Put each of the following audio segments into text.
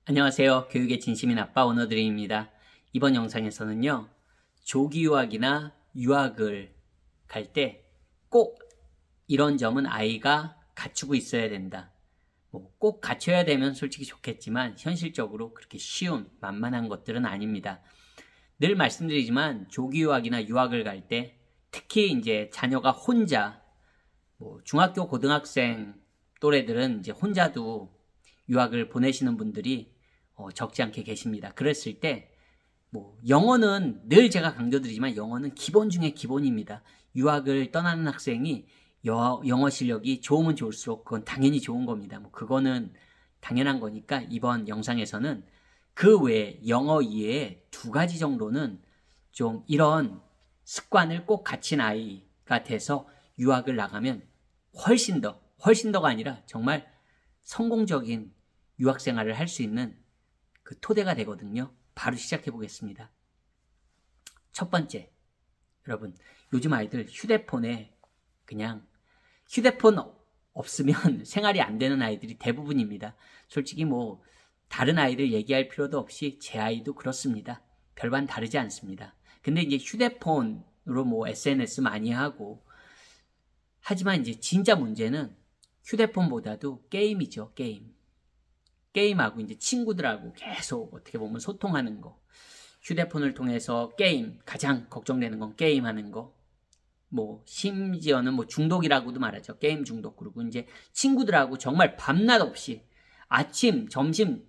안녕하세요. 교육의 진심인 아빠 오너드림입니다. 이번 영상에서는요. 조기 유학이나 유학을 갈 때 꼭 이런 점은 아이가 갖추고 있어야 된다. 꼭 갖춰야 되면 솔직히 좋겠지만 현실적으로 그렇게 쉬운 만만한 것들은 아닙니다. 늘 말씀드리지만 조기 유학이나 유학을 갈 때 특히 이제 자녀가 혼자 중학교 고등학생 또래들은 이제 혼자도 유학을 보내시는 분들이 적지 않게 계십니다. 그랬을 때 영어는 늘 제가 강조드리지만 영어는 기본 중에 기본입니다. 유학을 떠나는 학생이 영어 실력이 좋으면 좋을수록 그건 당연히 좋은 겁니다. 그거는 당연한 거니까 이번 영상에서는 그 외에 영어 이외에 2가지 정도는 좀 이런 습관을 꼭 갖춘 아이가 돼서 유학을 나가면 훨씬 더가 아니라 정말 성공적인 유학 생활을 할 수 있는 그 토대가 되거든요. 바로 시작해 보겠습니다. 첫 번째, 여러분 요즘 아이들 휴대폰에 그냥 휴대폰 없으면 생활이 안 되는 아이들이 대부분입니다. 솔직히 다른 아이들 얘기할 필요도 없이 제 아이도 그렇습니다. 별반 다르지 않습니다. 근데 이제 휴대폰으로 SNS 많이 하고 하지만 이제 진짜 문제는 휴대폰보다도 게임이죠. 게임하고 이제 친구들하고 계속 어떻게 보면 소통하는 거. 휴대폰을 통해서 게임, 가장 걱정되는 건 게임하는 거. 심지어는 중독이라고도 말하죠. 게임 중독. 그리고 이제 친구들하고 정말 밤낮 없이 아침, 점심,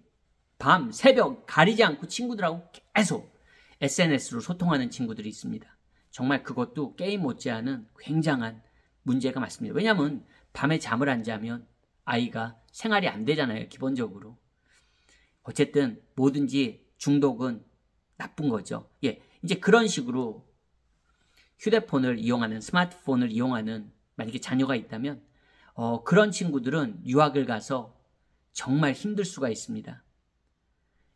밤, 새벽 가리지 않고 친구들하고 계속 SNS로 소통하는 친구들이 있습니다. 정말 그것도 게임 못지않은 굉장한 문제가 맞습니다. 왜냐하면 밤에 잠을 안 자면 아이가 생활이 안 되잖아요. 기본적으로. 어쨌든 뭐든지 중독은 나쁜 거죠. 이제 그런 식으로 휴대폰을 이용하는, 스마트폰을 이용하는 만약에 자녀가 있다면 그런 친구들은 유학을 가서 정말 힘들 수가 있습니다.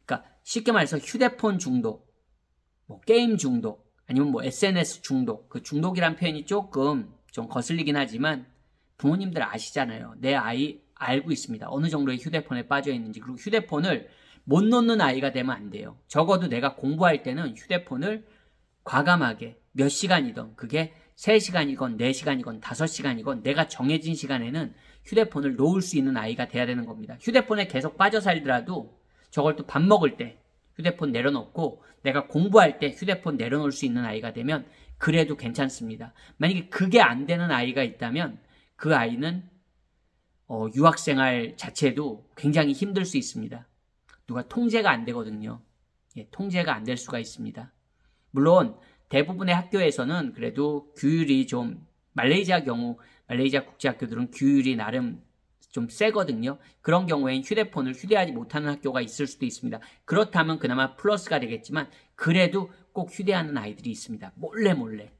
그러니까 쉽게 말해서 휴대폰 중독, 게임 중독, 아니면 SNS 중독. 그 중독이란 표현이 조금 좀 거슬리긴 하지만 부모님들 아시잖아요. 내 아이 알고 있습니다. 어느 정도의 휴대폰에 빠져 있는지. 그리고 휴대폰을 못 놓는 아이가 되면 안 돼요. 적어도 내가 공부할 때는 휴대폰을 과감하게 몇 시간이든 그게 3시간이건 4시간이건 5시간이건 내가 정해진 시간에는 휴대폰을 놓을 수 있는 아이가 돼야 되는 겁니다. 휴대폰에 계속 빠져 살더라도 저걸 또 밥 먹을 때 휴대폰 내려놓고 내가 공부할 때 휴대폰 내려놓을 수 있는 아이가 되면 그래도 괜찮습니다. 만약에 그게 안 되는 아이가 있다면 그 아이는 유학생활 자체도 굉장히 힘들 수 있습니다. 누가 통제가 안 되거든요. 통제가 안 될 수가 있습니다. 물론 대부분의 학교에서는 그래도 규율이 좀 말레이시아 국제학교들은 규율이 나름 좀 세거든요. 그런 경우엔 휴대폰을 휴대하지 못하는 학교가 있을 수도 있습니다. 그렇다면 그나마 플러스가 되겠지만 그래도 꼭 휴대하는 아이들이 있습니다. 몰래.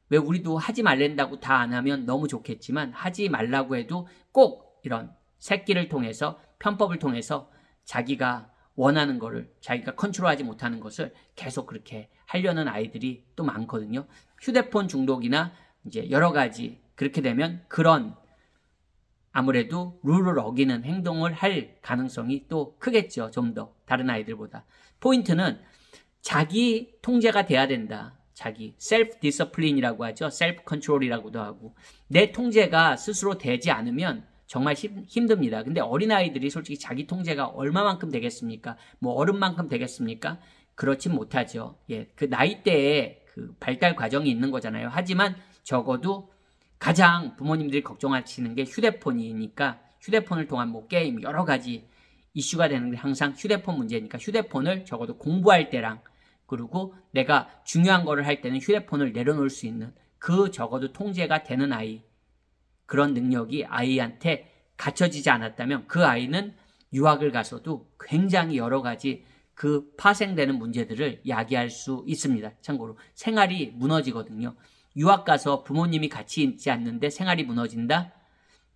왜 우리도 하지 말란다고 다 안 하면 너무 좋겠지만 하지 말라고 해도 꼭 이런 새끼를 통해서 편법을 통해서 자기가 원하는 거를 자기가 컨트롤하지 못하는 것을 계속 그렇게 하려는 아이들이 또 많거든요. 휴대폰 중독이나 이제 여러 가지 그렇게 되면 그런 아무래도 룰을 어기는 행동을 할 가능성이 또 크겠죠. 좀 더 다른 아이들보다. 포인트는 자기 통제가 돼야 된다. 자기 셀프 디서플린이라고 하죠. 셀프 컨트롤이라고도 하고 내 통제가 스스로 되지 않으면 정말 힘듭니다. 근데 어린아이들이 솔직히 자기 통제가 얼마만큼 되겠습니까? 어른만큼 되겠습니까? 그렇진 못하죠. 그 나이대에 그 발달 과정이 있는 거잖아요. 하지만 적어도 가장 부모님들이 걱정하시는 게 휴대폰이니까 휴대폰을 통한 게임 여러 가지 이슈가 되는 게 항상 휴대폰 문제니까 휴대폰을 적어도 공부할 때랑 그리고 내가 중요한 거를 할 때는 휴대폰을 내려놓을 수 있는 그 적어도 통제가 되는 아이 그런 능력이 아이한테 갖춰지지 않았다면 그 아이는 유학을 가서도 굉장히 여러 가지 그 파생되는 문제들을 야기할 수 있습니다. 참고로 생활이 무너지거든요. 유학 가서 부모님이 같이 있지 않는데 생활이 무너진다?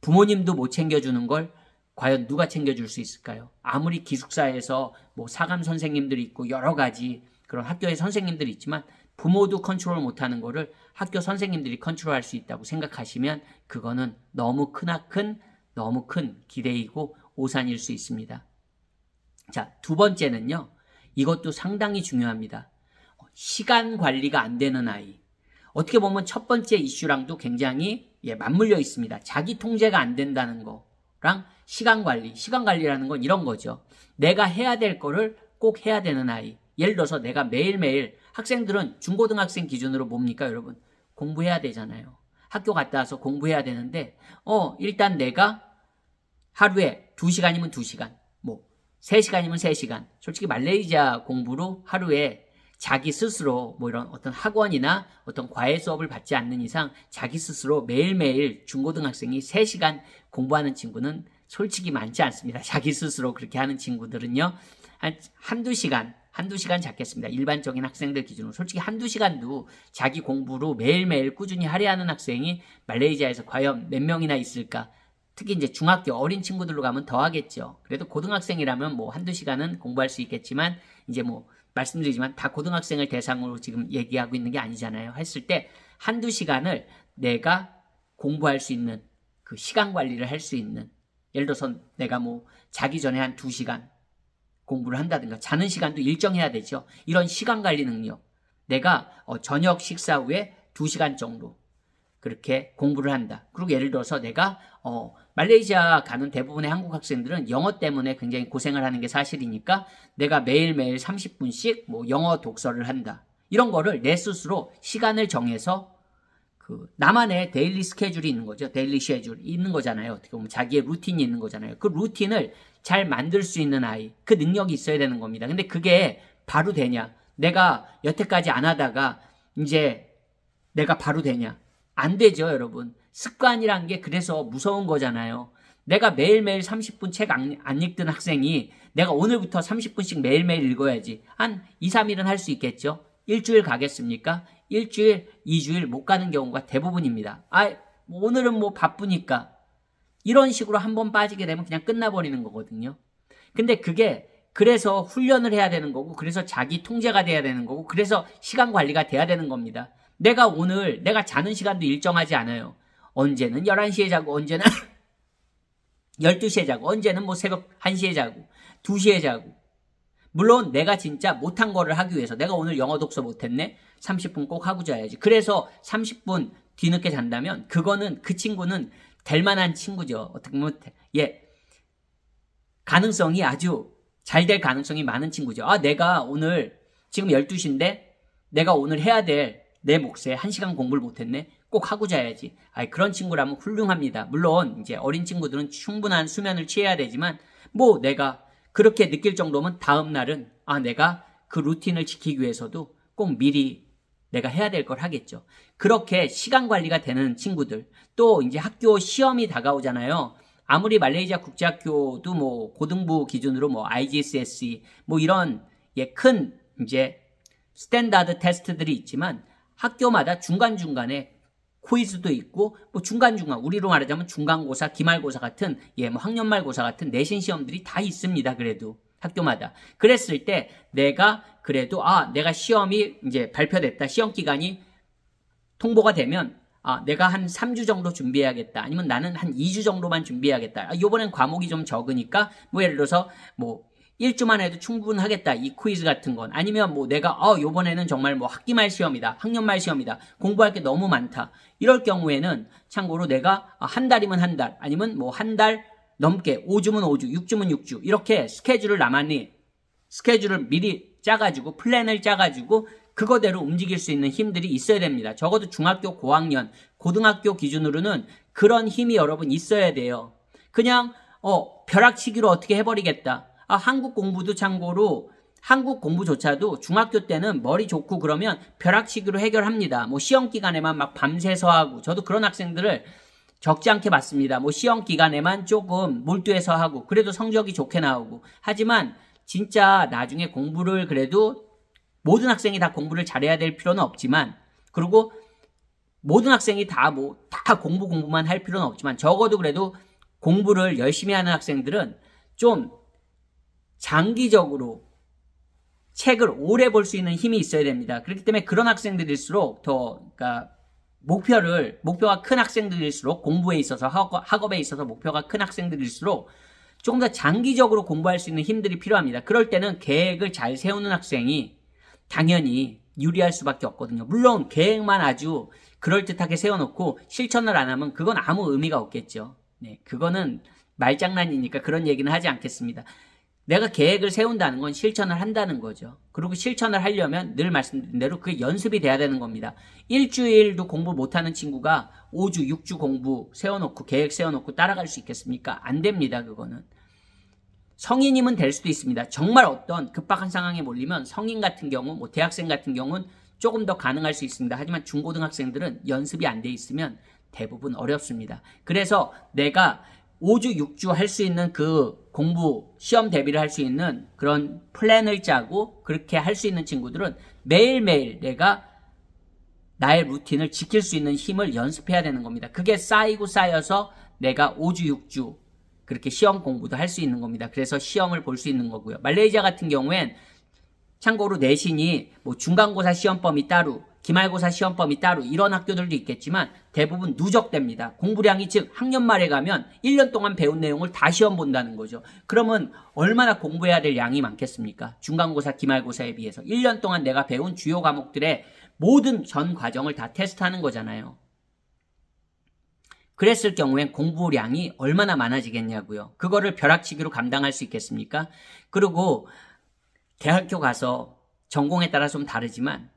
부모님도 못 챙겨주는 걸 과연 누가 챙겨줄 수 있을까요? 아무리 기숙사에서 사감 선생님들이 있고 여러 가지 그런 학교의 선생님들이 있지만 부모도 컨트롤 못하는 거를 학교 선생님들이 컨트롤할 수 있다고 생각하시면 그거는 너무 큰 기대이고 오산일 수 있습니다. 자, 두 번째는요. 이것도 상당히 중요합니다. 시간 관리가 안 되는 아이. 어떻게 보면 첫 번째 이슈랑도 굉장히 맞물려 있습니다. 자기 통제가 안 된다는 거랑 시간 관리. 시간 관리라는 건 이런 거죠. 내가 해야 될 거를 꼭 해야 되는 아이. 예를 들어서 내가 매일매일 학생들은 중고등학생 기준으로 뭡니까, 여러분? 공부해야 되잖아요. 학교 갔다 와서 공부해야 되는데 일단 내가 하루에 2시간이면 2시간, 뭐 3시간이면 3시간. 솔직히 말레이시아 공부로 하루에 자기 스스로 뭐 이런 어떤 학원이나 어떤 과외 수업을 받지 않는 이상 자기 스스로 매일매일 중고등학생이 3시간 공부하는 친구는 솔직히 많지 않습니다. 자기 스스로 그렇게 하는 친구들은요. 한두 시간 잡겠습니다. 일반적인 학생들 기준으로. 솔직히 한두 시간도 자기 공부로 매일매일 꾸준히 하려 하는 학생이 말레이시아에서 과연 몇 명이나 있을까? 특히 이제 중학교 어린 친구들로 가면 더 하겠죠. 그래도 고등학생이라면 뭐 한두 시간은 공부할 수 있겠지만 이제 뭐 말씀드리지만 다 고등학생을 대상으로 지금 얘기하고 있는 게 아니잖아요. 했을 때 한두 시간을 내가 공부할 수 있는 그 시간 관리를 할 수 있는 예를 들어서 내가 뭐 자기 전에 한 2시간 공부를 한다든가 자는 시간도 일정해야 되죠. 이런 시간 관리 능력. 내가 저녁 식사 후에 2시간 정도 그렇게 공부를 한다. 그리고 예를 들어서 내가 말레이시아 가는 대부분의 한국 학생들은 영어 때문에 굉장히 고생을 하는 게 사실이니까 내가 매일매일 30분씩 뭐 영어 독서를 한다. 이런 거를 내 스스로 시간을 정해서 나만의 데일리 스케줄이 있는 거죠. 데일리 쉐줄 있는 거잖아요. 어떻게 보면 자기의 루틴이 있는 거잖아요. 그 루틴을 잘 만들 수 있는 아이, 그 능력이 있어야 되는 겁니다. 근데 그게 바로 되냐? 내가 여태까지 안 하다가 이제 내가 바로 되냐? 안 되죠, 여러분. 습관이란 게 그래서 무서운 거잖아요. 내가 매일매일 30분 책 안 읽던 학생이 내가 오늘부터 30분씩 매일매일 읽어야지. 한 2, 3일은 할 수 있겠죠? 일주일 가겠습니까? 일주일, 2주일 못 가는 경우가 대부분입니다. 오늘은 뭐 바쁘니까. 이런 식으로 한번 빠지게 되면 그냥 끝나버리는 거거든요. 근데 그게 그래서 훈련을 해야 되는 거고, 그래서 자기 통제가 돼야 되는 거고, 그래서 시간 관리가 돼야 되는 겁니다. 내가 자는 시간도 일정하지 않아요. 언제는 11시에 자고, 언제는 12시에 자고, 언제는 뭐 새벽 1시에 자고, 2시에 자고. 물론 내가 진짜 못한 거를 하기 위해서 내가 오늘 영어 독서 못했네? 30분 꼭 하고 자야지. 그래서 30분 뒤늦게 잔다면 그거는 그 친구는 될 만한 친구죠. 어떻게 보면 가능성이 아주 잘 될 가능성이 많은 친구죠. 내가 오늘 지금 12시인데 내가 오늘 해야 될 내 몫에 1시간 공부를 못했네? 꼭 하고 자야지. 그런 친구라면 훌륭합니다. 물론 이제 어린 친구들은 충분한 수면을 취해야 되지만 뭐 내가 그렇게 느낄 정도면 다음 날은 내가 그 루틴을 지키기 위해서도 꼭 미리 내가 해야 될 걸 하겠죠. 그렇게 시간 관리가 되는 친구들. 또 이제 학교 시험이 다가오잖아요. 아무리 말레이시아 국제학교도 뭐 고등부 기준으로 뭐 IGCSE 뭐 이런 큰 이제 스탠다드 테스트들이 있지만 학교마다 중간중간에 퀴즈도 있고 뭐 중간중간 우리로 말하자면 중간고사, 기말고사 같은 뭐 학년말고사 같은 내신 시험들이 다 있습니다. 그래도 학교마다. 그랬을 때 내가 그래도 내가 시험이 이제 발표됐다. 시험 기간이 통보가 되면 내가 한 3주 정도 준비해야겠다. 아니면 나는 한 2주 정도만 준비해야겠다. 이번엔 과목이 좀 적으니까 뭐 예를 들어서 뭐 1주만 해도 충분하겠다. 이 퀴즈 같은 건. 아니면 뭐 내가 요번에는 정말 뭐 학기말 시험이다. 학년말 시험이다. 공부할 게 너무 많다. 이럴 경우에는 참고로 내가 한 달이면 한 달, 아니면 뭐 한 달 넘게 5주면 5주, 6주면 6주 이렇게 스케줄을 나만이 스케줄을 미리 짜가지고 플랜을 짜가지고 그거대로 움직일 수 있는 힘들이 있어야 됩니다. 적어도 중학교 고학년, 고등학교 기준으로는 그런 힘이 여러분 있어야 돼요. 그냥 벼락치기로 어떻게 해버리겠다. 한국 공부도 참고로 한국 공부조차도 중학교 때는 머리 좋고 그러면 벼락치기로 해결합니다. 뭐 시험 기간에만 막 밤새서 하고 저도 그런 학생들을 적지 않게 봤습니다. 뭐 시험 기간에만 조금 몰두해서 하고 그래도 성적이 좋게 나오고 하지만 진짜 나중에 공부를 그래도 모든 학생이 다 공부를 잘해야 될 필요는 없지만 그리고 모든 학생이 다 공부만 할 필요는 없지만 적어도 그래도 공부를 열심히 하는 학생들은 좀 장기적으로 책을 오래 볼 수 있는 힘이 있어야 됩니다. 그렇기 때문에 그런 학생들일수록 그러니까 목표가 큰 학생들일수록 공부에 있어서 학업에 있어서 목표가 큰 학생들일수록 조금 더 장기적으로 공부할 수 있는 힘들이 필요합니다. 그럴 때는 계획을 잘 세우는 학생이 당연히 유리할 수밖에 없거든요. 물론 계획만 아주 그럴듯하게 세워놓고 실천을 안 하면 그건 아무 의미가 없겠죠. 네, 그거는 말장난이니까 그런 얘기는 하지 않겠습니다. 내가 계획을 세운다는 건 실천을 한다는 거죠. 그리고 실천을 하려면 늘 말씀드린 대로 그게 연습이 돼야 되는 겁니다. 일주일도 공부 못하는 친구가 5주, 6주 공부 세워놓고 계획 세워놓고 따라갈 수 있겠습니까? 안 됩니다. 그거는. 성인이면 될 수도 있습니다. 정말 어떤 급박한 상황에 몰리면 성인 같은 경우, 뭐 대학생 같은 경우는 조금 더 가능할 수 있습니다. 하지만 중고등학생들은 연습이 안 돼 있으면 대부분 어렵습니다. 그래서 내가 5주, 6주 할 수 있는 그 공부, 시험 대비를 할 수 있는 그런 플랜을 짜고 그렇게 할 수 있는 친구들은 매일매일 내가 나의 루틴을 지킬 수 있는 힘을 연습해야 되는 겁니다. 그게 쌓이고 쌓여서 내가 5주, 6주 그렇게 시험 공부도 할 수 있는 겁니다. 그래서 시험을 볼 수 있는 거고요. 말레이시아 같은 경우엔 참고로 내신이 뭐 중간고사 시험범위 따로, 기말고사 시험범위 따로 이런 학교들도 있겠지만 대부분 누적됩니다. 공부량이 즉 학년 말에 가면 1년 동안 배운 내용을 다 시험 본다는 거죠. 그러면 얼마나 공부해야 될 양이 많겠습니까? 중간고사, 기말고사에 비해서 1년 동안 내가 배운 주요 과목들의 모든 전 과정을 다 테스트하는 거잖아요. 그랬을 경우엔 공부량이 얼마나 많아지겠냐고요. 그거를 벼락치기로 감당할 수 있겠습니까? 그리고 대학교 가서 전공에 따라 좀 다르지만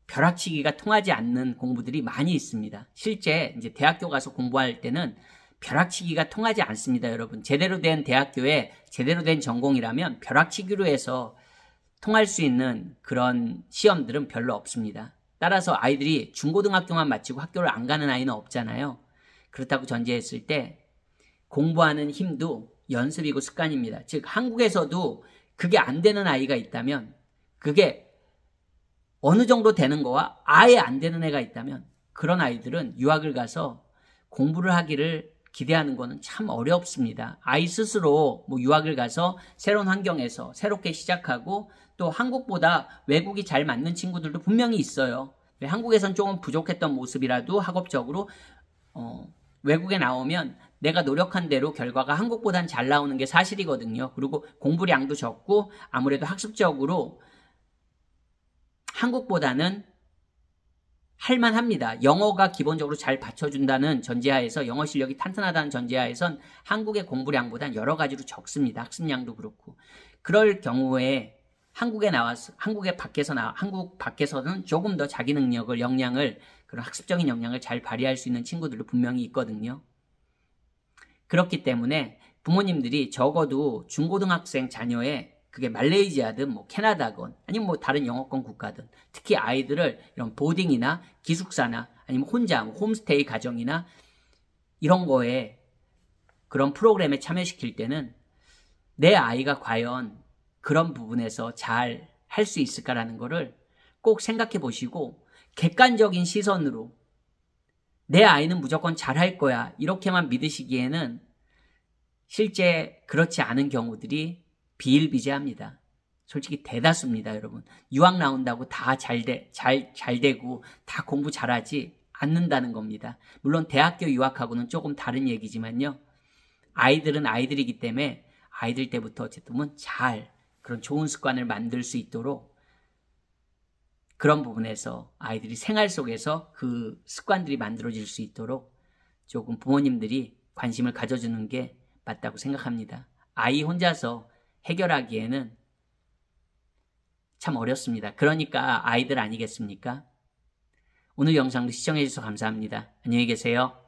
벼락치기가 통하지 않는 공부들이 많이 있습니다. 실제 이제 대학교 가서 공부할 때는 벼락치기가 통하지 않습니다, 여러분. 제대로 된 대학교에 제대로 된 전공이라면 벼락치기로 해서 통할 수 있는 그런 시험들은 별로 없습니다. 따라서 아이들이 중고등학교만 마치고 학교를 안 가는 아이는 없잖아요. 그렇다고 전제했을 때 공부하는 힘도 연습이고 습관입니다. 즉 한국에서도 그게 안 되는 아이가 있다면 그게 어느 정도 되는 거와 아예 안 되는 애가 있다면 그런 아이들은 유학을 가서 공부를 하기를 기대하는 거는 참 어렵습니다. 아이 스스로 뭐 유학을 가서 새로운 환경에서 새롭게 시작하고 또 한국보다 외국이 잘 맞는 친구들도 분명히 있어요. 한국에선 조금 부족했던 모습이라도 학업적으로 외국에 나오면 내가 노력한 대로 결과가 한국보단 잘 나오는 게 사실이거든요. 그리고 공부량도 적고 아무래도 학습적으로 한국보다는 할만합니다. 영어가 기본적으로 잘 받쳐준다는 전제하에서 영어 실력이 탄탄하다는 전제하에선 한국의 공부량보단 여러 가지로 적습니다. 학습량도 그렇고. 그럴 경우에 한국 밖에서는 조금 더 자기 능력을, 역량을, 그런 학습적인 역량을 잘 발휘할 수 있는 친구들도 분명히 있거든요. 그렇기 때문에 부모님들이 적어도 중고등학생 자녀의 그게 말레이시아든 뭐 캐나다건 아니면 뭐 다른 영어권 국가든 특히 아이들을 이런 보딩이나 기숙사나 아니면 혼자 홈스테이 가정이나 이런 거에 그런 프로그램에 참여시킬 때는 내 아이가 과연 그런 부분에서 잘 할 수 있을까라는 거를 꼭 생각해 보시고 객관적인 시선으로 내 아이는 무조건 잘할 거야 이렇게만 믿으시기에는 실제 그렇지 않은 경우들이 비일비재합니다. 솔직히 대다수입니다, 여러분. 유학 나온다고 다 잘 되고 다 공부 잘하지 않는다는 겁니다. 물론 대학교 유학하고는 조금 다른 얘기지만요. 아이들은 아이들이기 때문에 아이들 때부터 어쨌든 그런 좋은 습관을 만들 수 있도록 그런 부분에서 아이들이 생활 속에서 그 습관들이 만들어질 수 있도록 조금 부모님들이 관심을 가져주는 게 맞다고 생각합니다. 아이 혼자서 해결하기에는 참 어렵습니다. 그러니까 아이들 아니겠습니까? 오늘 영상도 시청해 주셔서 감사합니다. 안녕히 계세요.